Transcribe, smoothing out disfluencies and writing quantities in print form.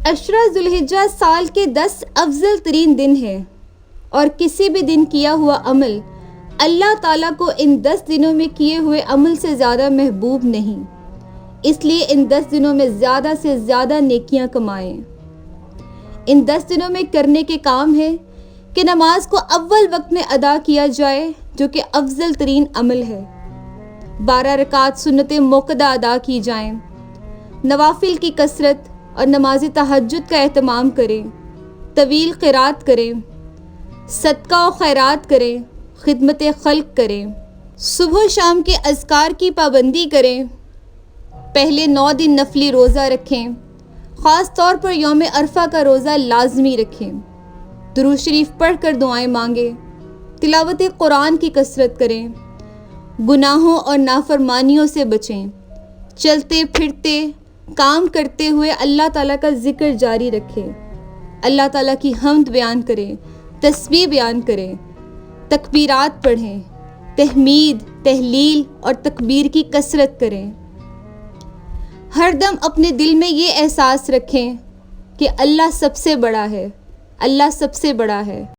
عشرہ ذوالحجہ سال کے 10 افضل ترین دن ہے اور کسی بھی دن کیا ہوا عمل اللہ تعالیٰ کو ان 10 دنوں میں کیے ہوئے عمل سے زیادہ محبوب نہیں، اس لیے ان 10 دنوں میں زیادہ سے زیادہ نیکیاں کمائیں۔ ان 10 دنوں میں کرنے کے کام ہے کہ نماز کو اول وقت میں ادا کیا جائے جو کہ افضل ترین عمل ہے، 12 رکعت سنت موقدہ ادا کی جائیں، نوافل کی کثرت اور نماز تہجد کا اہتمام کریں، طویل قرات کریں، صدقہ و خیرات کریں، خدمت خلق کریں، صبح و شام کے اذکار کی پابندی کریں، پہلے 9 دن نفلی روزہ رکھیں، خاص طور پر یوم عرفہ کا روزہ لازمی رکھیں، درود شریف پڑھ کر دعائیں مانگیں، تلاوت قرآن کی کثرت کریں، گناہوں اور نافرمانیوں سے بچیں، چلتے پھرتے کام کرتے ہوئے اللہ تعالیٰ کا ذکر جاری رکھیں، اللہ تعالیٰ کی حمد بیان کریں، تسبیح بیان کریں، تکبیرات پڑھیں، تحمید، تہلیل اور تکبیر کی کثرت کریں۔ ہر دم اپنے دل میں یہ احساس رکھیں کہ اللہ سب سے بڑا ہے، اللہ سب سے بڑا ہے۔